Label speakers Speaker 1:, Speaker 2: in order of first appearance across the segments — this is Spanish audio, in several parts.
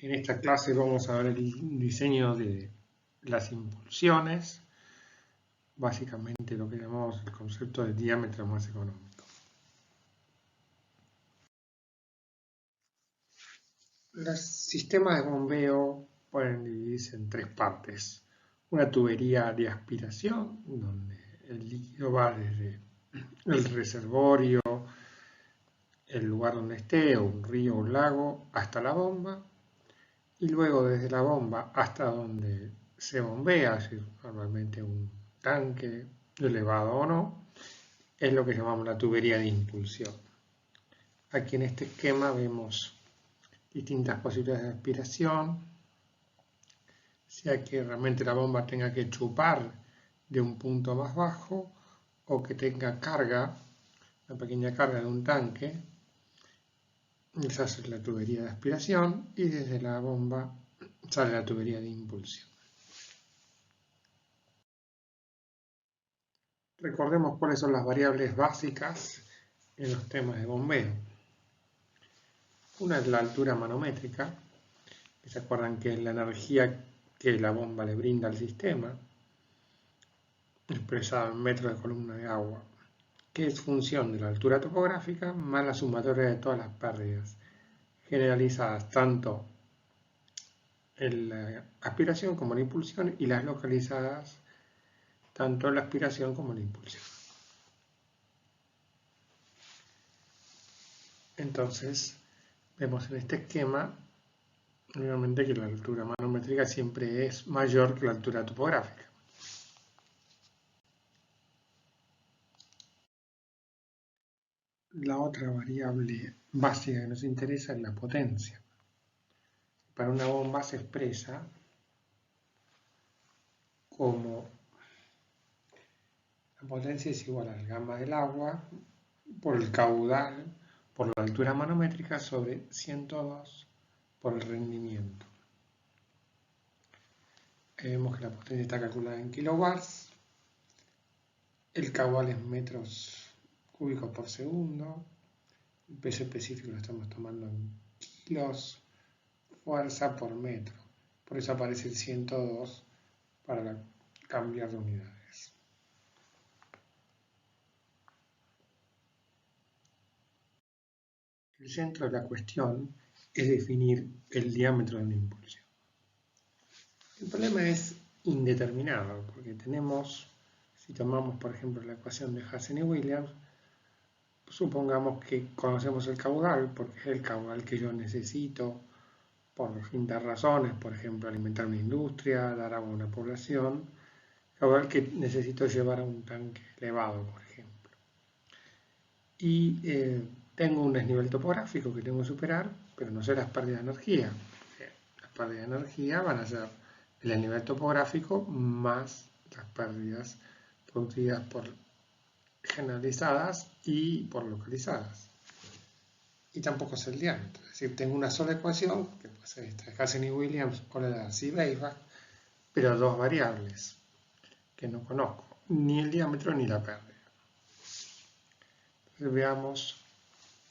Speaker 1: En esta clase vamos a ver el diseño de las impulsiones, básicamente lo que llamamos el concepto de diámetro más económico. Los sistemas de bombeo pueden dividirse en tres partes. Una tubería de aspiración, donde el líquido va desde el reservorio, el lugar donde esté, o un río o un lago, hasta la bomba, y luego desde la bomba hasta donde se bombea, es decir, normalmente un tanque, elevado o no, es lo que llamamos la tubería de impulsión. Aquí en este esquema vemos distintas posibilidades de aspiración, sea que realmente la bomba tenga que chupar de un punto más bajo o que tenga carga, una pequeña carga de un tanque. Esa es la tubería de aspiración y desde la bomba sale la tubería de impulsión. Recordemos cuáles son las variables básicas en los temas de bombeo. Una es la altura manométrica, que se acuerdan que es la energía que la bomba le brinda al sistema, expresada en metros de columna de agua, que es función de la altura topográfica más la sumatoria de todas las pérdidas, generalizadas tanto en la aspiración como en la impulsión y las localizadas tanto en la aspiración como en la impulsión. Entonces, vemos en este esquema, obviamente, que la altura manométrica siempre es mayor que la altura topográfica. La otra variable básica que nos interesa es la potencia. Para una bomba se expresa como la potencia es igual al gamma del agua por el caudal, por la altura manométrica sobre 102 por el rendimiento. Vemos que la potencia está calculada en kilowatts, el caudal es metros cúbicos por segundo, el peso específico lo estamos tomando en kilos, fuerza por metro. Por eso aparece el 102 para cambiar de unidades. El centro de la cuestión es definir el diámetro de una impulsión. El problema es indeterminado, porque tenemos, si tomamos por ejemplo la ecuación de Hazen y Williams, supongamos que conocemos el caudal, porque es el caudal que yo necesito por distintas razones, por ejemplo, alimentar una industria, dar agua a una población, caudal que necesito llevar a un tanque elevado, por ejemplo. Y tengo un desnivel topográfico que tengo que superar, pero no sé las pérdidas de energía. Las pérdidas de energía van a ser el desnivel topográfico más las pérdidas producidas por generalizadas y por localizadas. Y tampoco es el diámetro. Es decir, tengo una sola ecuación, que puede ser esta de Hazen y Williams o la de Darcy-Weisbach, pero dos variables que no conozco, ni el diámetro ni la pérdida. Entonces veamos,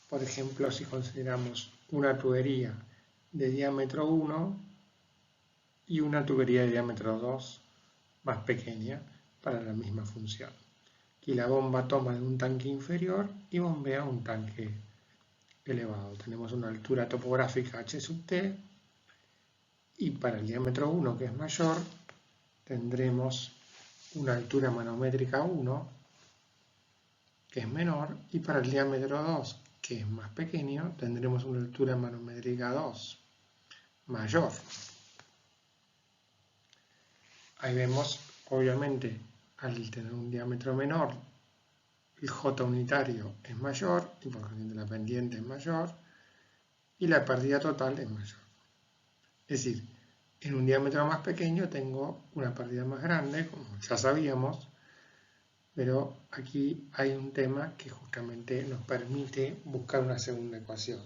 Speaker 1: por ejemplo, si consideramos una tubería de diámetro 1 y una tubería de diámetro 2 más pequeña para la misma función. Aquí la bomba toma de un tanque inferior y bombea un tanque elevado. Tenemos una altura topográfica h sub t y para el diámetro 1, que es mayor, tendremos una altura manométrica 1, que es menor, y para el diámetro 2, que es más pequeño, tendremos una altura manométrica 2, mayor. Ahí vemos, obviamente, al tener un diámetro menor, el J unitario es mayor, y por consiguiente la pendiente es mayor, y la pérdida total es mayor. Es decir, en un diámetro más pequeño tengo una pérdida más grande, como ya sabíamos, pero aquí hay un tema que justamente nos permite buscar una segunda ecuación.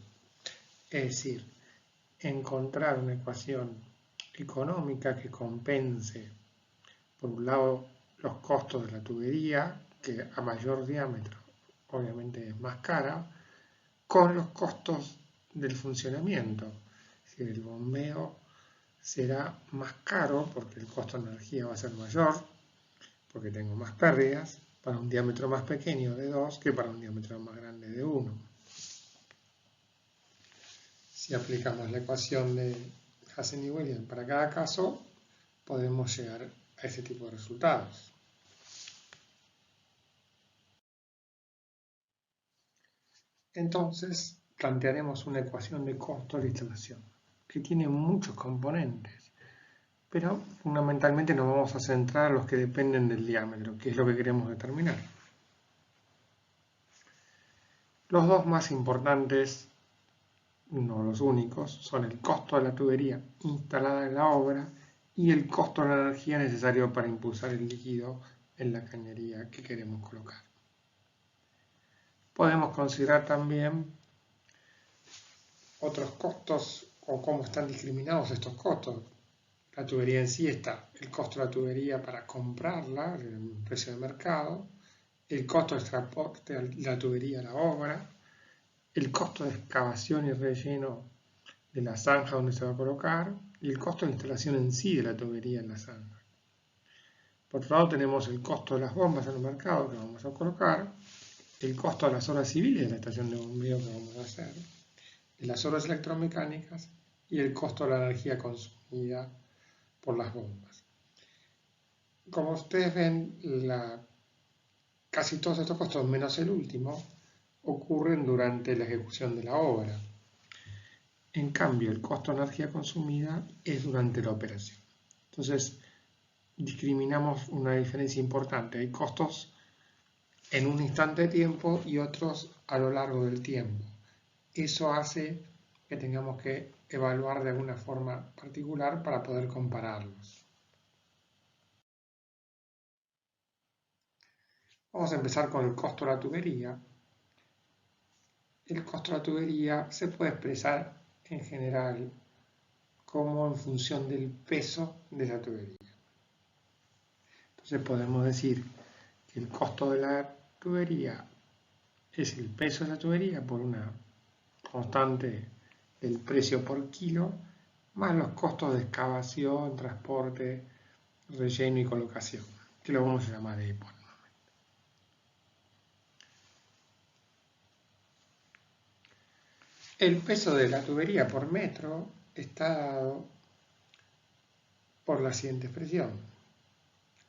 Speaker 1: Es decir, encontrar una ecuación económica que compense, por un lado, los costos de la tubería, que a mayor diámetro obviamente es más cara, con los costos del funcionamiento. Es decir, el bombeo será más caro porque el costo de energía va a ser mayor, porque tengo más pérdidas, para un diámetro más pequeño de 2 que para un diámetro más grande de 1. Si aplicamos la ecuación de Hassen y Williams para cada caso, podemos llegar a ese tipo de resultados. Entonces, plantearemos una ecuación de costo de la instalación, que tiene muchos componentes, pero fundamentalmente nos vamos a centrar en los que dependen del diámetro, que es lo que queremos determinar. Los dos más importantes, no los únicos, son el costo de la tubería instalada en la obra y el costo de la energía necesario para impulsar el líquido en la cañería que queremos colocar. Podemos considerar también otros costos o cómo están discriminados estos costos. La tubería en sí está el costo de la tubería para comprarla, el precio de mercado, el costo de transporte de la tubería a la obra, el costo de excavación y relleno de la zanja donde se va a colocar y el costo de instalación en sí de la tubería en la zanja. Por otro lado tenemos el costo de las bombas en el mercado que vamos a colocar, el costo de las obras civiles de la estación de bombeo que vamos a hacer, de las obras electromecánicas y el costo de la energía consumida por las bombas. Como ustedes ven, casi todos estos costos, menos el último, ocurren durante la ejecución de la obra. En cambio, el costo de energía consumida es durante la operación. Entonces, discriminamos una diferencia importante. Hay costos en un instante de tiempo y otros a lo largo del tiempo. Eso hace que tengamos que evaluar de alguna forma particular para poder compararlos. Vamos a empezar con el costo de la tubería. El costo de la tubería se puede expresar en general como en función del peso de la tubería. Entonces podemos decir que el costo de la tubería es el peso de la tubería por una constante del precio por kilo, más los costos de excavación, transporte, relleno y colocación, que lo vamos a llamar EPO. El peso de la tubería por metro está dado por la siguiente expresión.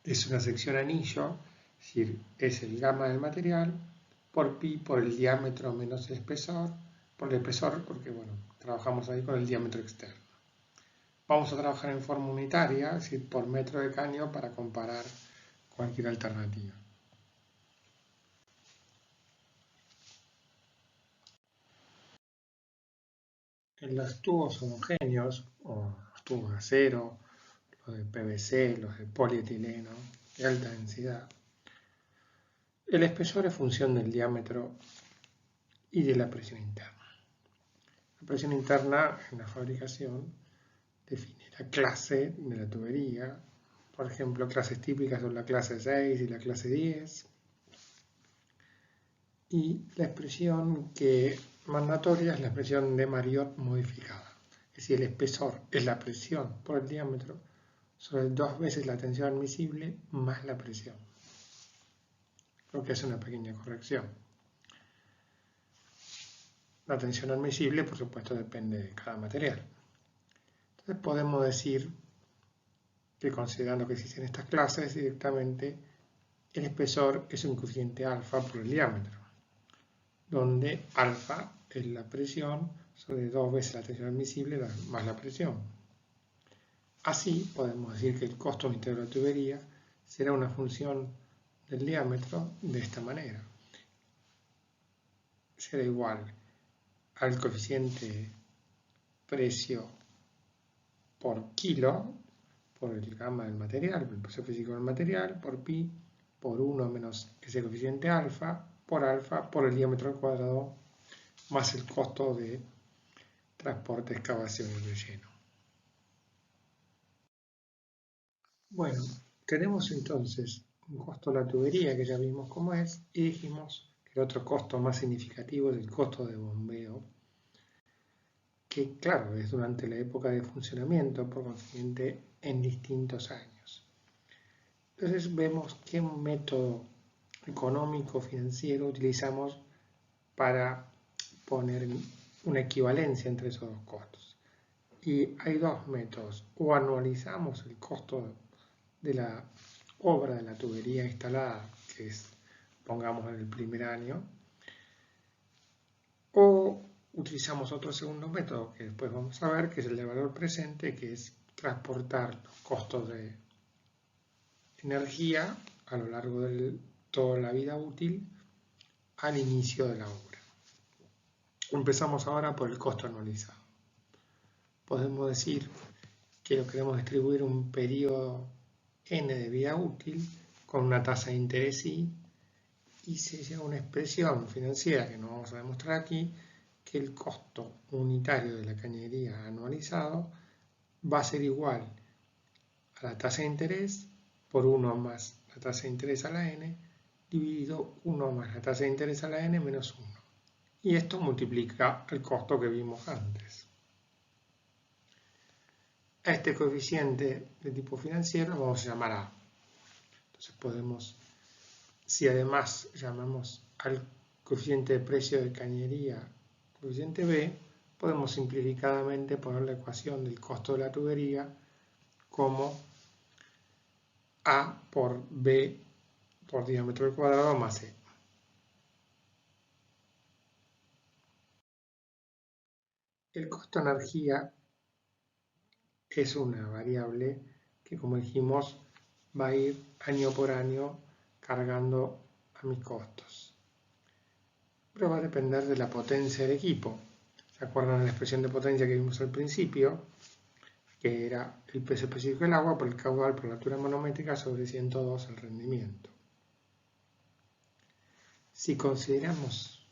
Speaker 1: Es una sección anillo, es decir, es el gamma del material, por pi por el diámetro menos el espesor, por el espesor, porque bueno, trabajamos ahí con el diámetro externo. Vamos a trabajar en forma unitaria, es decir, por metro de caño para comparar cualquier alternativa. En los tubos homogéneos, o los tubos de acero, los de PVC, los de polietileno, de alta densidad, el espesor es función del diámetro y de la presión interna. La presión interna en la fabricación define la clase de la tubería. Por ejemplo, clases típicas son la clase 6 y la clase 10. Y la expresión que mandatoria es la expresión de Mariotte modificada. Es decir, el espesor es la presión por el diámetro sobre 2 veces la tensión admisible más la presión. Lo que es una pequeña corrección. La tensión admisible, por supuesto, depende de cada material. Entonces podemos decir que considerando que existen estas clases, directamente el espesor es un coeficiente alfa por el diámetro, donde alfa es la presión sobre 2 veces la tensión admisible más la presión. Así podemos decir que el costo unitario de la tubería será una función del diámetro de esta manera. Será igual al coeficiente precio por kilo, por el gamma del material, por el precio físico del material, por pi, por 1 menos ese coeficiente alfa, por el diámetro al cuadrado, más el costo de transporte, excavación y relleno. Bueno, tenemos entonces un costo de la tubería que ya vimos cómo es, y dijimos que el otro costo más significativo es el costo de bombeo, que claro, es durante la época de funcionamiento, por consiguiente, en distintos años. Entonces vemos qué método económico financiero utilizamos para poner una equivalencia entre esos dos costos. Y hay dos métodos: o anualizamos el costo de la obra de la tubería instalada, que es, pongamos, en el primer año, o utilizamos otro segundo método que después vamos a ver, que es el de valor presente, que es transportar los costos de energía a lo largo de toda la vida útil al inicio de la obra. Empezamos ahora por el costo anualizado. Podemos decir que lo queremos distribuir un periodo n de vida útil con una tasa de interés I, y se llega a una expresión financiera que no vamos a demostrar aquí, que el costo unitario de la cañería anualizado va a ser igual a la tasa de interés por 1 más la tasa de interés a la n, dividido 1 más la tasa de interés a la n menos 1. Y esto multiplica el costo que vimos antes. A este coeficiente de tipo financiero lo vamos a llamar A. Entonces podemos, si además llamamos al coeficiente de precio de cañería coeficiente B, podemos simplificadamente poner la ecuación del costo de la tubería como A por B por diámetro al cuadrado más E. El costo de energía es una variable que, como dijimos, va a ir año por año cargando a mis costos. Pero va a depender de la potencia del equipo. ¿Se acuerdan de la expresión de potencia que vimos al principio? Que era el peso específico del agua por el caudal por la altura manométrica sobre 102 el rendimiento. Si consideramos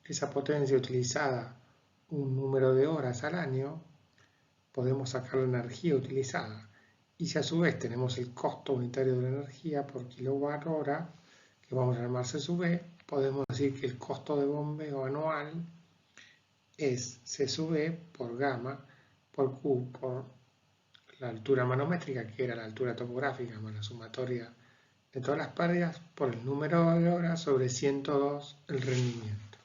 Speaker 1: esa potencia utilizada un número de horas al año, podemos sacar la energía utilizada. Y si a su vez tenemos el costo unitario de la energía por kilowatt hora, que vamos a llamar C sub E, podemos decir que el costo de bombeo anual es C sub E por gamma por Q por la altura manométrica, que era la altura topográfica más la sumatoria de todas las pérdidas, por el número de horas sobre 102 el rendimiento.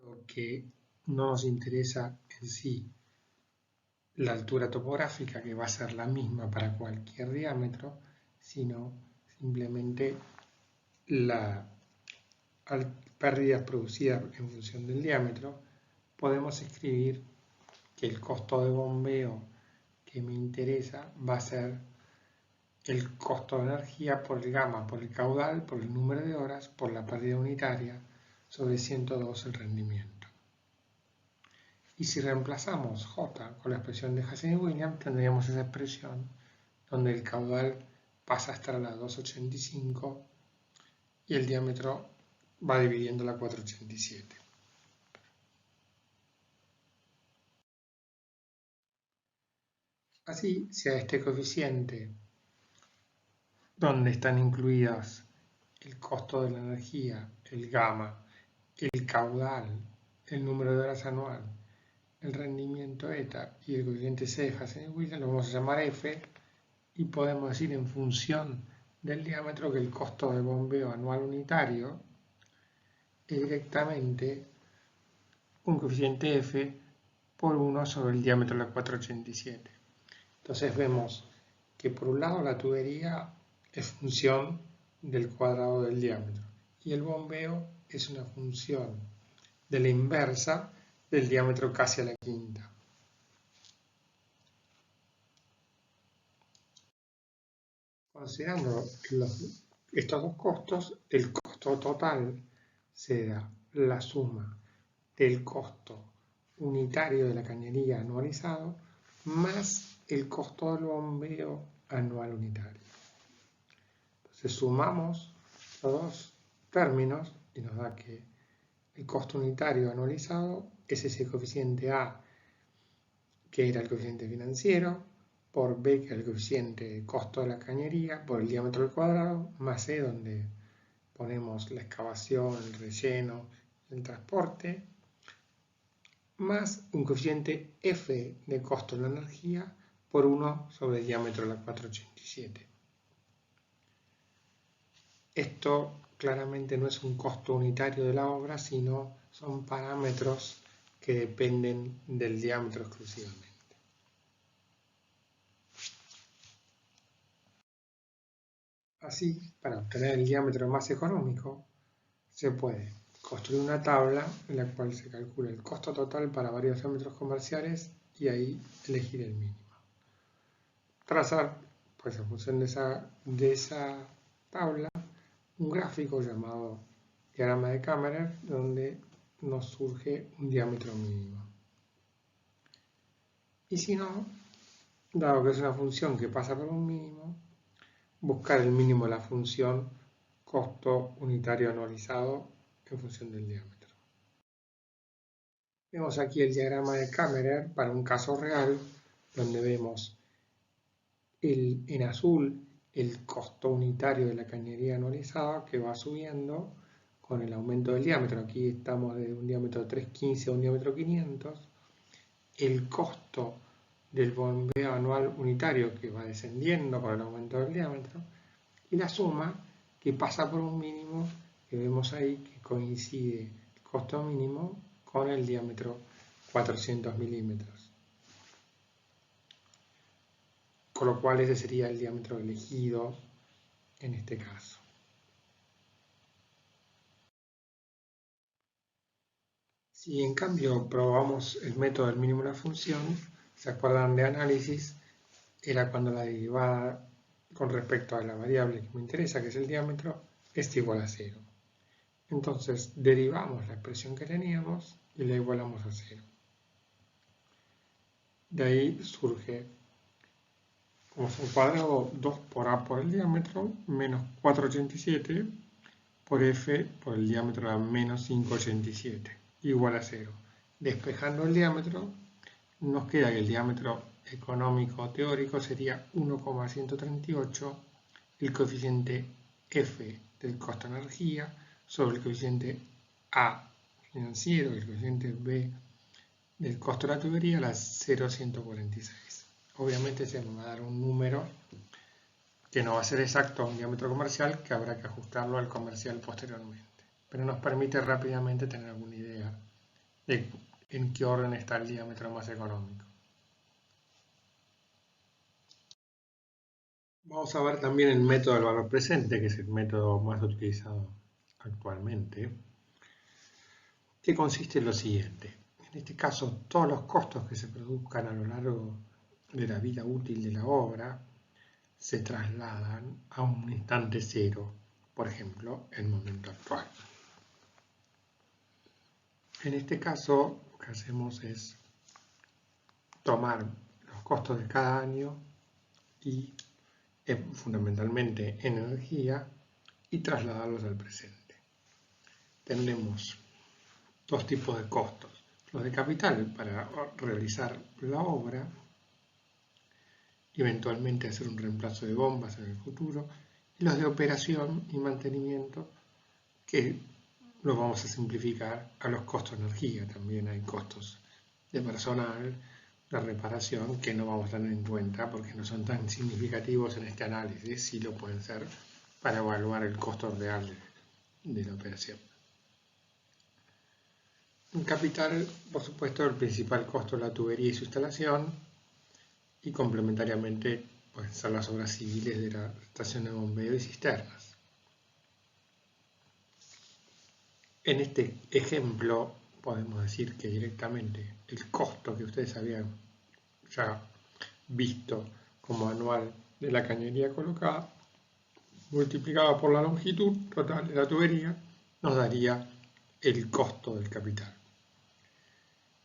Speaker 1: Lo que no nos interesa en sí la altura topográfica, que va a ser la misma para cualquier diámetro, sino simplemente las pérdidas producidas en función del diámetro. Podemos escribir que el costo de bombeo que me interesa va a ser el costo de energía por el gamma, por el caudal, por el número de horas, por la pérdida unitaria, sobre 102 el rendimiento. Y si reemplazamos J con la expresión de Hassen-Williams, tendríamos esa expresión donde el caudal pasa a estar a la 285 y el diámetro va dividiendo la 487. Así, si a este coeficiente, donde están incluidas el costo de la energía, el gamma, el caudal, el número de horas anual, el rendimiento eta y el coeficiente C de Hassen-Williams, lo vamos a llamar F, y podemos decir en función del diámetro que el costo de bombeo anual unitario es directamente un coeficiente F por 1 sobre el diámetro de la 487. Entonces vemos que por un lado la tubería es función del cuadrado del diámetro y el bombeo es una función de la inversa del diámetro casi a la quinta. Considerando estos dos costos, el costo total será la suma del costo unitario de la cañería anualizado más el costo del bombeo anual unitario. Entonces sumamos los dos términos y nos da que el costo unitario anualizado es ese coeficiente A, que era el coeficiente financiero, por B, que es el coeficiente de costo de la cañería, por el diámetro al cuadrado, más E, donde ponemos la excavación, el relleno, el transporte, más un coeficiente F de costo de la energía por 1 sobre el diámetro de la 487. Esto claramente no es un costo unitario de la obra, sino son parámetros que dependen del diámetro exclusivamente. Así, para obtener el diámetro más económico, se puede construir una tabla en la cual se calcula el costo total para varios diámetros comerciales y ahí elegir el mínimo. Trazar, pues en función de esa tabla, un gráfico llamado diagrama de Kammerer, donde nos surge un diámetro mínimo. Y si no, dado que es una función que pasa por un mínimo, buscar el mínimo de la función costo unitario anualizado en función del diámetro. Vemos aquí el diagrama de Kammerer para un caso real, donde vemos en azul el costo unitario de la cañería anualizada que va subiendo con el aumento del diámetro. Aquí estamos de un diámetro 315 a un diámetro 500. El costo del bombeo anual unitario que va descendiendo con el aumento del diámetro. Y la suma que pasa por un mínimo que vemos ahí que coincide el costo mínimo con el diámetro 400 milímetros. Con lo cual ese sería el diámetro elegido en este caso. Si en cambio probamos el método del mínimo de la función, ¿se acuerdan de análisis? Era cuando la derivada con respecto a la variable que me interesa, que es el diámetro, es igual a 0. Entonces derivamos la expresión que teníamos y la igualamos a 0. De ahí surge, como es un cuadrado, 2 por a por el diámetro, menos 487 por f por el diámetro a menos 587, igual a 0. Despejando el diámetro, nos queda que el diámetro económico teórico sería 1,138, el coeficiente f del costo de energía sobre el coeficiente a financiero y el coeficiente b del costo de la tubería a la 0,146. Obviamente se me va a dar un número que no va a ser exacto a un diámetro comercial, que habrá que ajustarlo al comercial posteriormente. Pero nos permite rápidamente tener alguna idea de en qué orden está el diámetro más económico. Vamos a ver también el método del valor presente, que es el método más utilizado actualmente, que consiste en lo siguiente. En este caso, todos los costos que se produzcan a lo largo de la vida útil de la obra se trasladan a un instante cero, por ejemplo, el momento actual. En este caso, lo que hacemos es tomar los costos de cada año y fundamentalmente en energía y trasladarlos al presente. Tenemos dos tipos de costos. Los de capital para realizar la obra, eventualmente hacer un reemplazo de bombas en el futuro, y los de operación y mantenimiento, que los vamos a simplificar a los costos de energía. También hay costos de personal, de reparación, que no vamos a tener en cuenta porque no son tan significativos en este análisis, sí lo pueden ser para evaluar el costo real de la operación. En capital, por supuesto, el principal costo es la tubería y su instalación, y complementariamente pueden ser las obras civiles de la estación de bombeo y cisternas. En este ejemplo podemos decir que directamente el costo que ustedes habían ya visto como anual de la cañería colocada, multiplicado por la longitud total de la tubería, nos daría el costo del capital.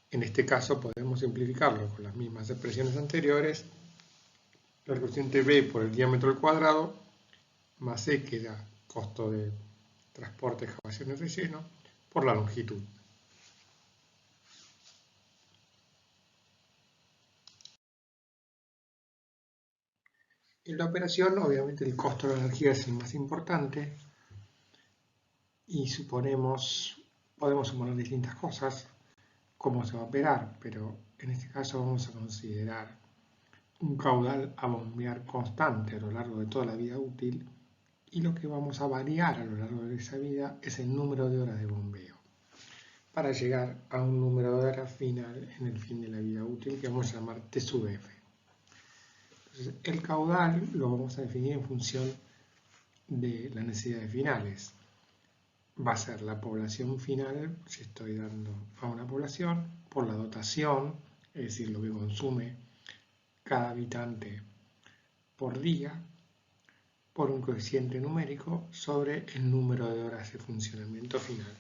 Speaker 1: En este caso podemos simplificarlo con las mismas expresiones anteriores. El coeficiente b por el diámetro al cuadrado, más c, que da costo de transporte, excavación y relleno, por la longitud. En la operación, obviamente, el costo de la energía es el más importante y podemos suponer distintas cosas. cómo se va a operar, pero en este caso vamos a considerar un caudal a bombear constante a lo largo de toda la vida útil, y lo que vamos a variar a lo largo de esa vida es el número de horas de bombeo, para llegar a un número de horas final en el fin de la vida útil que vamos a llamar T sub F. Entonces, el caudal lo vamos a definir en función de las necesidades finales. Va a ser la población final, si estoy dando a una población, por la dotación, es decir, lo que consume cada habitante por día, por un coeficiente numérico sobre el número de horas de funcionamiento final.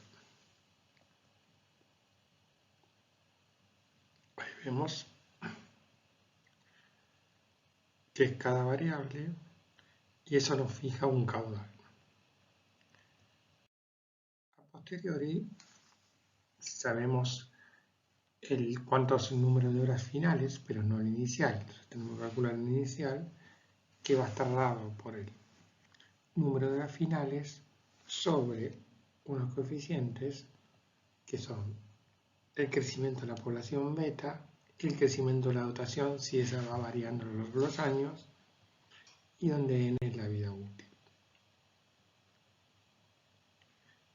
Speaker 1: Ahí vemos que es cada variable y eso nos fija un caudal. A posteriori sabemos cuánto es el número de horas finales, pero no el inicial. Entonces tenemos que calcular el inicial, que va a estar dado por el número de horas finales sobre unos coeficientes que son el crecimiento de la población beta, el crecimiento de la dotación, si esa va variando a lo largo de los años, y donde n es la vida útil.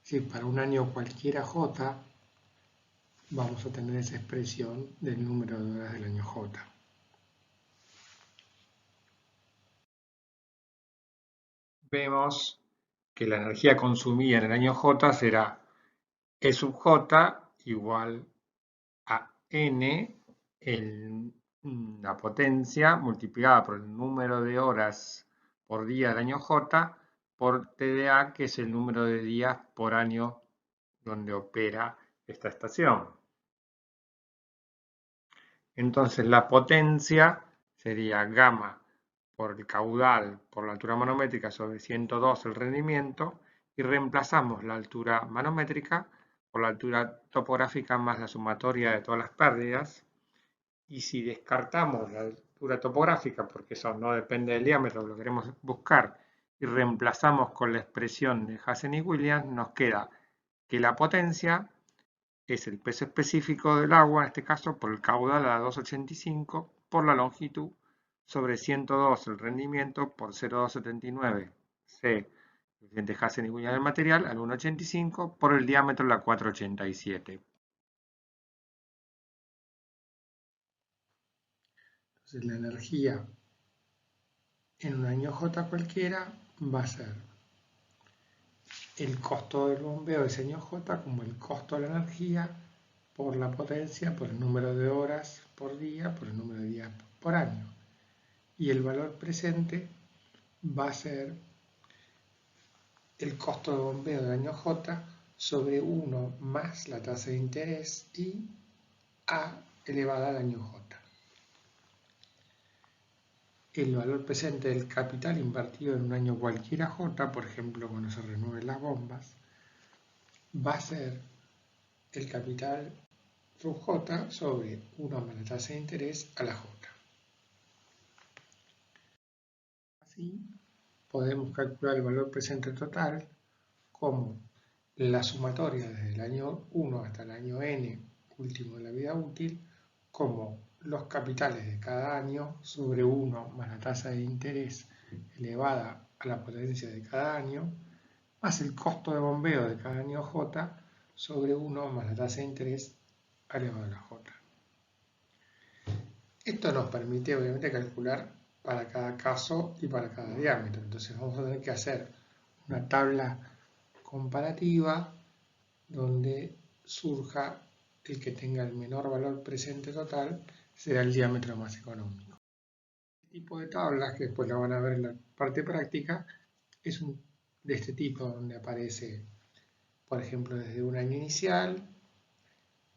Speaker 1: Si para un año cualquiera j, vamos a tener esa expresión del número de horas del año j. Vemos que la energía consumida en el año j será E sub j igual a n, la potencia multiplicada por el número de horas por día del año j, por TDA, que es el número de días por año donde opera esta estación. Entonces la potencia sería gamma por el caudal por la altura manométrica sobre 102 el rendimiento, y reemplazamos la altura manométrica por la altura topográfica más la sumatoria de todas las pérdidas. Y si descartamos la altura topográfica, porque eso no depende del diámetro, lo queremos buscar, y reemplazamos con la expresión de Hazen y Williams, nos queda que la potencia es el peso específico del agua, en este caso por el caudal a 2,85 por la longitud sobre 102 el rendimiento por 0,279 C, coeficiente Hazen y Williams del material, al 1,85 por el diámetro la 4,87. Entonces la energía en un año J cualquiera va a ser el costo del bombeo de ese año J como el costo de la energía por la potencia, por el número de horas por día, por el número de días por año. Y el valor presente va a ser el costo de bombeo del año J sobre 1 más la tasa de interés y A elevada al año J. El valor presente del capital invertido en un año cualquiera J, por ejemplo cuando se renueven las bombas, va a ser el capital sub J sobre 1 más la tasa de interés a la J. Así podemos calcular el valor presente total como la sumatoria desde el año 1 hasta el año n último de la vida útil, como los capitales de cada año sobre 1 más la tasa de interés elevada a la potencia de cada año, más el costo de bombeo de cada año J sobre 1 más la tasa de interés elevada a la J. Esto nos permite obviamente calcular para cada caso y para cada diámetro. Entonces vamos a tener que hacer una tabla comparativa donde surja el que tenga el menor valor presente total, será el diámetro más económico. Este tipo de tablas, que después la van a ver en la parte práctica, es de este tipo, donde aparece, por ejemplo, desde un año inicial,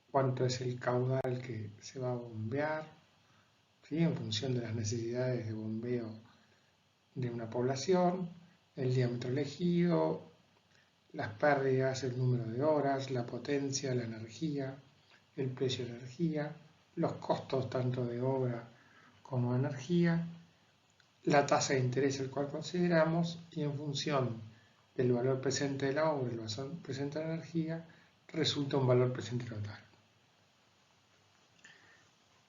Speaker 1: cuánto es el caudal que se va a bombear, ¿sí?, en función de las necesidades de bombeo de una población, el diámetro elegido, las pérdidas, el número de horas, la potencia, la energía, el precio de energía, los costos tanto de obra como de energía, la tasa de interés el cual consideramos, y en función del valor presente de la obra y el valor presente de la energía, resulta un valor presente total.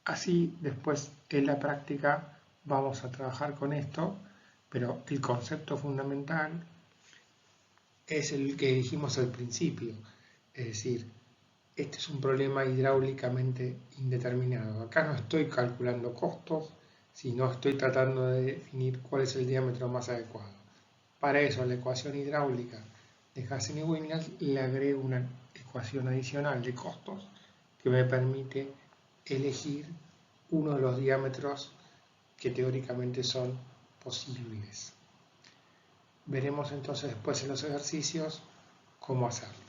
Speaker 1: Así después en la práctica vamos a trabajar con esto, pero el concepto fundamental es el que dijimos al principio, es decir, este es un problema hidráulicamente indeterminado. Acá no estoy calculando costos, sino estoy tratando de definir cuál es el diámetro más adecuado. Para eso, a la ecuación hidráulica de Hassen y Winland le agrego una ecuación adicional de costos que me permite elegir uno de los diámetros que teóricamente son posibles. Veremos entonces después en los ejercicios cómo hacerlo.